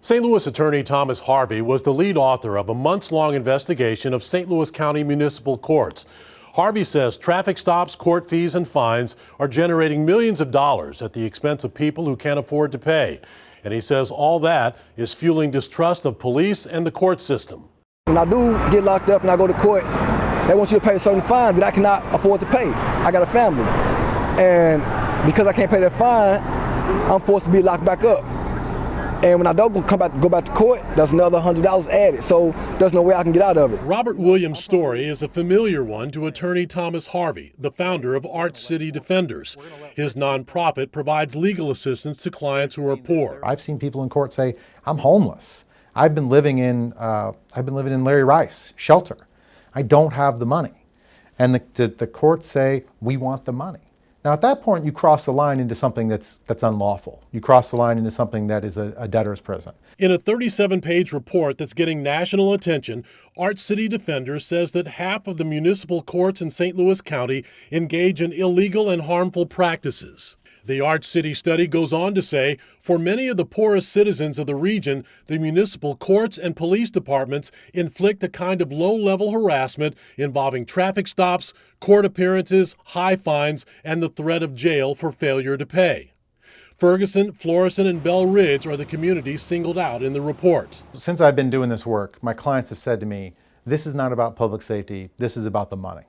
St. Louis attorney Thomas Harvey was the lead author of a months-long investigation of St. Louis County municipal courts. Harvey says traffic stops, court fees, and fines are generating millions of dollars at the expense of people who can't afford to pay. And he says all that is fueling distrust of police and the court system. When I do get locked up and I go to court, they want you to pay a certain fine that I cannot afford to pay. I got a family. And because I can't pay that fine, I'm forced to be locked back up. And when I don't go back to court, there's another $100 added. So there's no way I can get out of it. Robert Williams' story is a familiar one to attorney Thomas Harvey, the founder of Arch City Defenders. His nonprofit provides legal assistance to clients who are poor. I've seen people in court say, "I'm homeless. I've been living in Larry Rice shelter. I don't have the money," and the courts say, "We want the money." Now, at that point, you cross the line into something that's unlawful. You cross the line into something that is a debtor's prison. In a 37-page report that's getting national attention, Arch City Defenders says that half of the municipal courts in St. Louis County engage in illegal and harmful practices. The Arch City study goes on to say, for many of the poorest citizens of the region, the municipal courts and police departments inflict a kind of low-level harassment involving traffic stops, court appearances, high fines, and the threat of jail for failure to pay. Ferguson, Florissant, and Bell Ridge are the communities singled out in the report. Since I've been doing this work, my clients have said to me, this is not about public safety, this is about the money.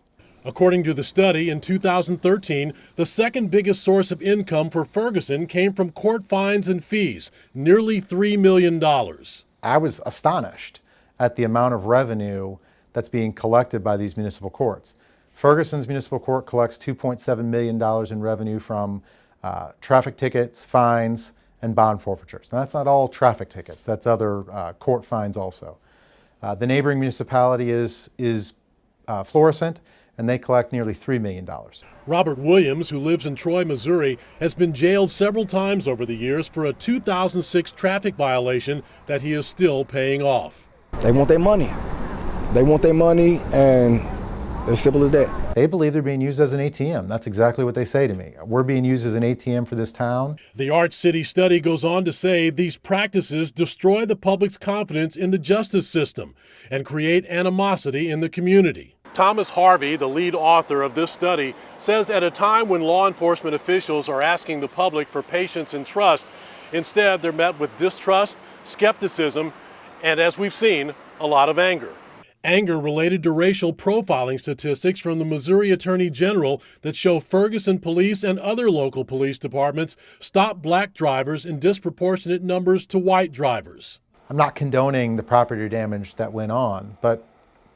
According to the study, in 2013, the second biggest source of income for Ferguson came from court fines and fees, nearly $3 million. I was astonished at the amount of revenue that's being collected by these municipal courts. Ferguson's municipal court collects $2.7 million in revenue from traffic tickets, fines, and bond forfeitures. Now, that's not all traffic tickets, that's other court fines also. The neighboring municipality is Florissant, and they collect nearly $3 million. Robert Williams, who lives in Troy, Missouri, has been jailed several times over the years for a 2006 traffic violation that he is still paying off. They want their money. They want their money, and it's simple as that. They believe they're being used as an ATM. That's exactly what they say to me. We're being used as an ATM for this town. The Arch City study goes on to say these practices destroy the public's confidence in the justice system and create animosity in the community. Thomas Harvey, the lead author of this study, says at a time when law enforcement officials are asking the public for patience and trust, instead they're met with distrust, skepticism, and as we've seen, a lot of anger. Anger related to racial profiling statistics from the Missouri Attorney General that show Ferguson police and other local police departments stop black drivers in disproportionate numbers to white drivers. I'm not condoning the property damage that went on, but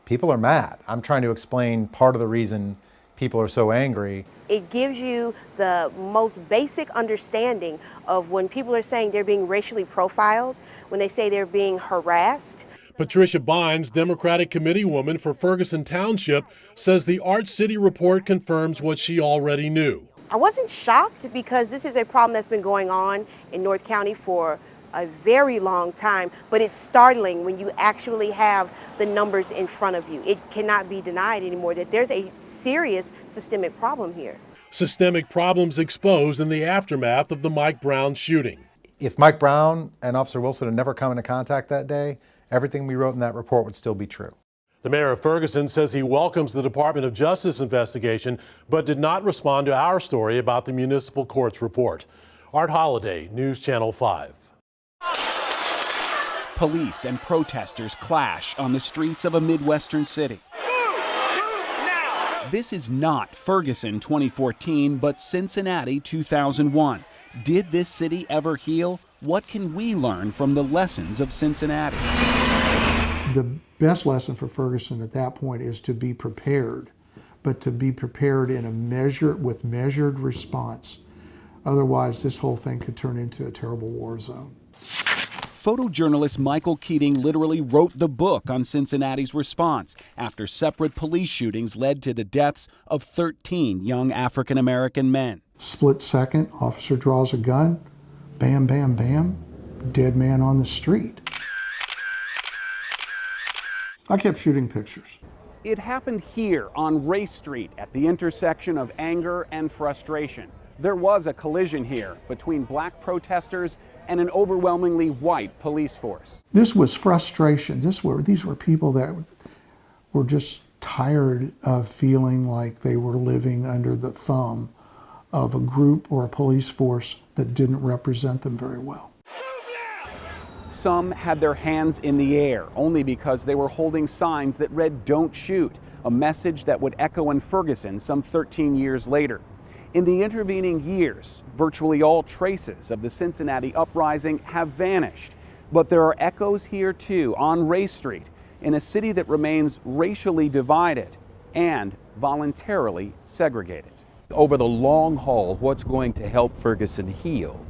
people are mad. I'm trying to explain part of the reason people are so angry. It gives you the most basic understanding of when people are saying they're being racially profiled, when they say they're being harassed. Patricia Bynes, Democratic committee woman for Ferguson Township, says the Arch City report confirms what she already knew. I wasn't shocked because this is a problem that's been going on in North County for a very long time, but it's startling when you actually have the numbers in front of you. It cannot be denied anymore that there's a serious systemic problem here. Systemic problems exposed in the aftermath of the Mike Brown shooting. If Mike Brown and Officer Wilson had never come into contact that day, everything we wrote in that report would still be true. The mayor of Ferguson says he welcomes the Department of Justice investigation, but did not respond to our story about the municipal courts report. Art Holliday, News Channel 5. Police and protesters clash on the streets of a Midwestern city. This is not Ferguson 2014, but Cincinnati 2001. Did this city ever heal? What can we learn from the lessons of Cincinnati? The best lesson for Ferguson at that point is to be prepared, but to be prepared in with measured response. Otherwise, this whole thing could turn into a terrible war zone. Photojournalist Michael Keating literally wrote the book on Cincinnati's response after separate police shootings led to the deaths of 13 young African-American men. Split second, officer draws a gun, bam, bam, bam, dead man on the street. I kept shooting pictures. It happened here on Race Street at the intersection of anger and frustration. There was a collision here between black protesters and an overwhelmingly white police force. This was frustration. These were people that were just tired of feeling like they were living under the thumb of a group or a police force that didn't represent them very well. Some had their hands in the air only because they were holding signs that read "Don't shoot," a message that would echo in Ferguson some 13 years later. In the intervening years, virtually all traces of the Cincinnati uprising have vanished. But there are echoes here too, on Ray Street, in a city that remains racially divided and voluntarily segregated. Over the long haul, what's going to help Ferguson heal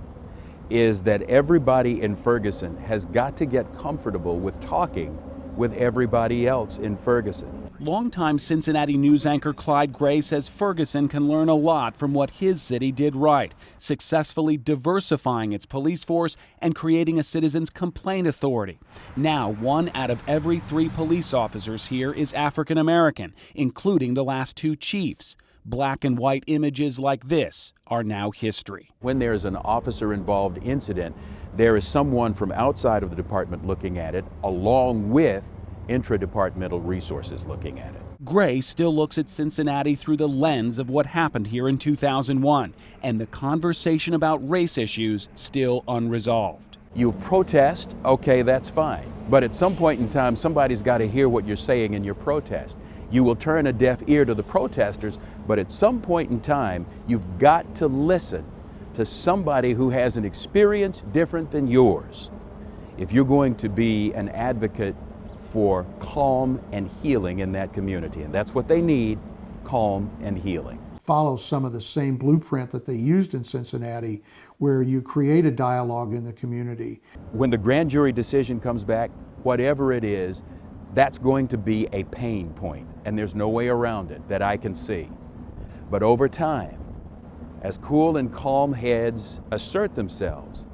is that everybody in Ferguson has got to get comfortable with talking with everybody else in Ferguson. Longtime Cincinnati news anchor Clyde Gray says Ferguson can learn a lot from what his city did right, successfully diversifying its police force and creating a citizens' complaint authority. Now, 1 out of every 3 police officers here is African American, including the last 2 chiefs. Black and white images like this are now history. When there's an officer-involved incident, there is someone from outside of the department looking at it, along with intra-departmental resources looking at it. Gray still looks at Cincinnati through the lens of what happened here in 2001, and the conversation about race issues still unresolved. You protest, okay, that's fine. But at some point in time, somebody's got to hear what you're saying in your protest. You will turn a deaf ear to the protesters, but at some point in time, you've got to listen to somebody who has an experience different than yours if you're going to be an advocate for calm and healing in that community. And that's what they need, calm and healing. Follows some of the same blueprint that they used in Cincinnati, where you create a dialogue in the community. When the grand jury decision comes back, whatever it is, that's going to be a pain point, and there's no way around it that I can see. But over time, as cool and calm heads assert themselves,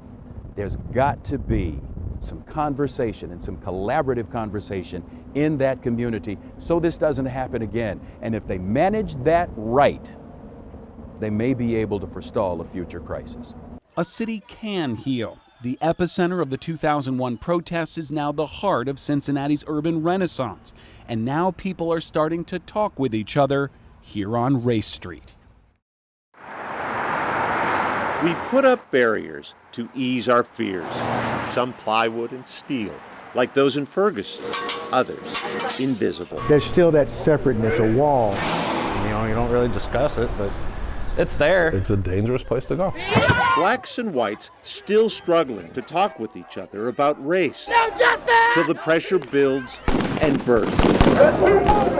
there's got to be some conversation and some collaborative conversation in that community so this doesn't happen again. And if they manage that right, they may be able to forestall a future crisis. A city can heal. The epicenter of the 2001 protests is now the heart of Cincinnati's urban renaissance. And now people are starting to talk with each other here on Ray Street. We put up barriers to ease our fears. Some plywood and steel, like those in Ferguson. Others, invisible. There's still that separateness, a wall. You know, you don't really discuss it, but it's there. It's a dangerous place to go. Blacks and whites still struggling to talk with each other about race. No justice! Till the pressure builds and bursts.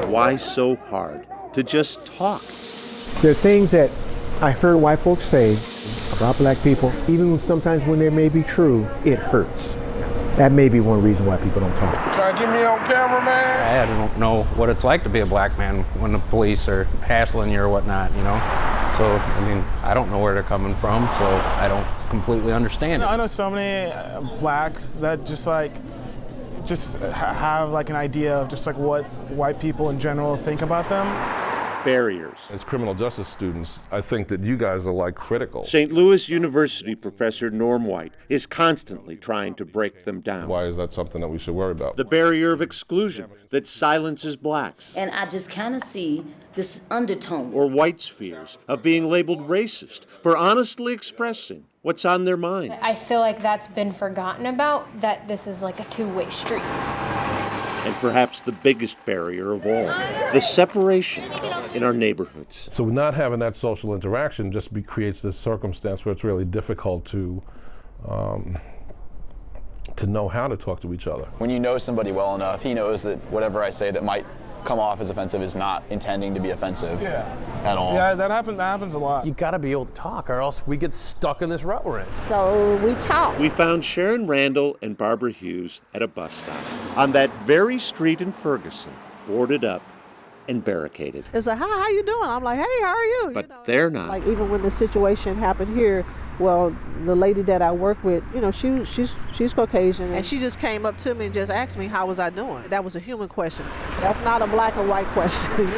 Why so hard to just talk? There are things that I've heard white folks say about black people, even sometimes when they may be true, it hurts. That may be one reason why people don't talk. Trying to get me on camera, man? I don't know what it's like to be a black man when the police are hassling you or whatnot, you know? So, I mean, I don't know where they're coming from, so I don't completely understand it. I know so many blacks that just have like an idea of just like what white people in general think about them. Barriers. As criminal justice students, I think that you guys are like critical. St. Louis University professor Norm White is constantly trying to break them down. Why is that something that we should worry about? The barrier of exclusion that silences blacks. And I just kind of see this undertone. Or whites' fears of being labeled racist for honestly expressing what's on their mind. I feel like that's been forgotten about, that this is like a two-way street. And perhaps the biggest barrier of all, the separation in our neighborhoods. So not having that social interaction just creates this circumstance where it's really difficult to know how to talk to each other. When you know somebody well enough, he knows that whatever I say that might come off as offensive is not intending to be offensive at all. Yeah, that happens a lot. You gotta be able to talk or else we get stuck in this rut we're in. So we talk. We found Sharon Randall and Barbara Hughes at a bus stop on that very street in Ferguson, boarded up and barricaded. It's like, hi, how you doing? I'm like, hey, how are you? But they're not. Like even when the situation happened here, well, the lady that I work with, you know, she's Caucasian, and she just came up to me and just asked me how was I doing. That was a human question. That's not a black or white question.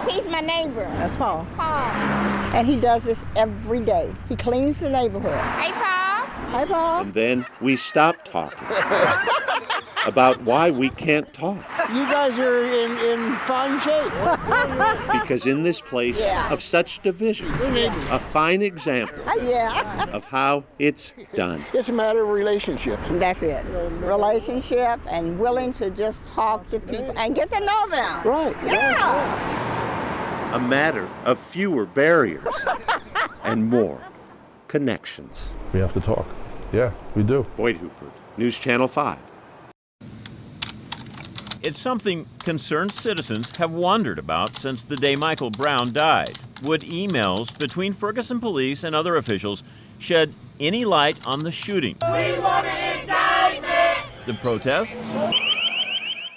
He's my neighbor. That's Paul. And he does this every day. He cleans the neighborhood. Hey, Paul. Hi, Paul. And then we stop talking about why we can't talk. You guys are in fine shape. Because in this place of such division, a fine example of how it's done. It's a matter of relationship. That's it. Relationship and willing to just talk to people and get to know them. Right. Yeah. A matter of fewer barriers and more connections. We have to talk. Yeah, we do. Boyd Hooper, News Channel 5. It's something concerned citizens have wondered about since the day Michael Brown died. Would emails between Ferguson police and other officials shed any light on the shooting? We want an indictment! The protests?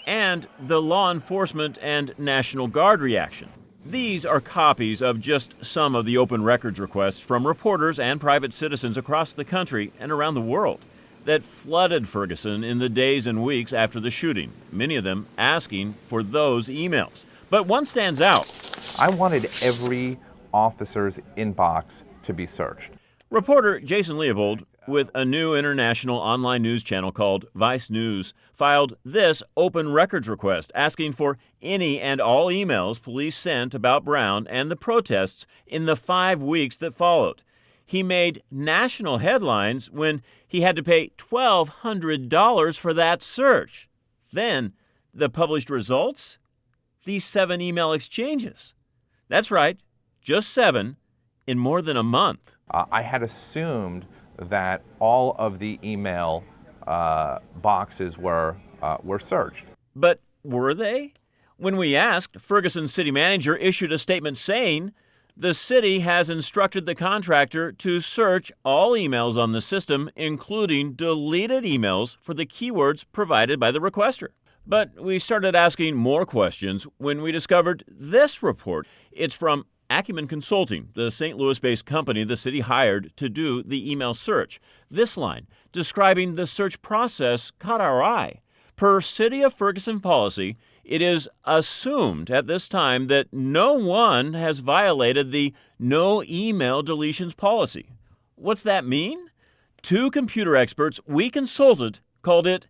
And the law enforcement and National Guard reaction. These are copies of just some of the open records requests from reporters and private citizens across the country and around the world that flooded Ferguson in the days and weeks after the shooting, many of them asking for those emails. But one stands out. I wanted every officer's inbox to be searched. Reporter Jason Leopold, with a new international online news channel called Vice News, filed this open records request asking for any and all emails police sent about Brown and the protests in the 5 weeks that followed. He made national headlines when he had to pay $1,200 for that search. Then, the published results? These 7 email exchanges. That's right, just 7 in more than a month. I had assumed that all of the email boxes were searched. But were they? When we asked, Ferguson city manager issued a statement saying the city has instructed the contractor to search all emails on the system, including deleted emails, for the keywords provided by the requester. But we started asking more questions when we discovered this report. It's from Acumen Consulting, the St. Louis-based company the city hired to do the email search. This line, describing the search process, caught our eye. Per City of Ferguson policy, it is assumed at this time that no one has violated the no email deletions policy. What's that mean? 2 computer experts we consulted called it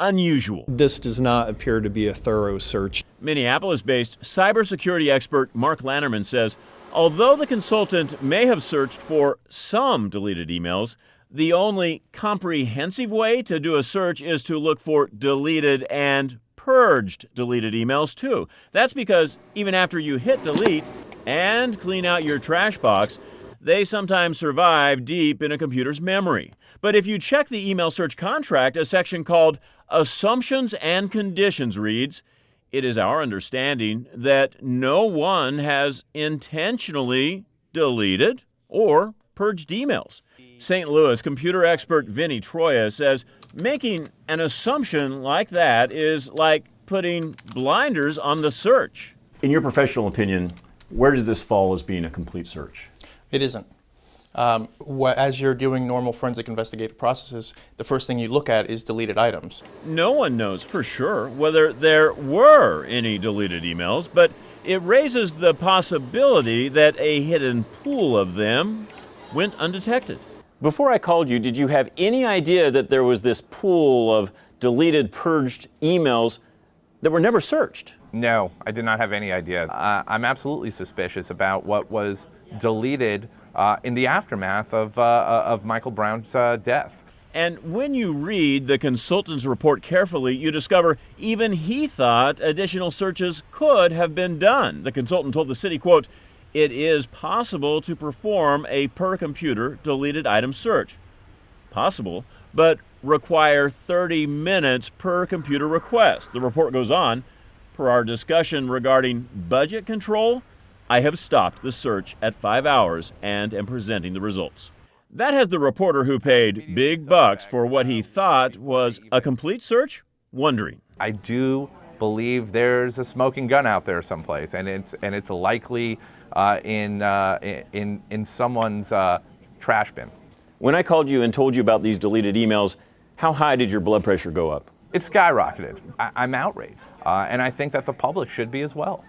unusual. This does not appear to be a thorough search. Minneapolis-based cybersecurity expert Mark Lannerman says, although the consultant may have searched for some deleted emails, the only comprehensive way to do a search is to look for deleted and purged deleted emails too. That's because even after you hit delete and clean out your trash box, they sometimes survive deep in a computer's memory. But if you check the email search contract, a section called Assumptions and Conditions reads, it is our understanding that no one has intentionally deleted or purged emails. St. Louis computer expert Vinny Troya says making an assumption like that is like putting blinders on the search. In your professional opinion, where does this fall as being a complete search? It isn't. As you're doing normal forensic investigative processes, the first thing you look at is deleted items. No one knows for sure whether there were any deleted emails, but it raises the possibility that a hidden pool of them went undetected. Before I called you, did you have any idea that there was this pool of deleted, purged emails that were never searched? No, I did not have any idea. I'm absolutely suspicious about what was deleted in the aftermath of Michael Brown's death. And when you read the consultant's report carefully, you discover even he thought additional searches could have been done. The consultant told the city, quote, it is possible to perform a per-computer deleted item search. Possible, but require 30 minutes per computer request. The report goes on, per our discussion regarding budget control, I have stopped the search at 5 hours and am presenting the results. That has the reporter who paid big bucks for what he thought was a complete search wondering. I do believe there's a smoking gun out there someplace, and it's likely in someone's trash bin. When I called you and told you about these deleted emails, how high did your blood pressure go up? It skyrocketed. I'm outraged, and I think that the public should be as well.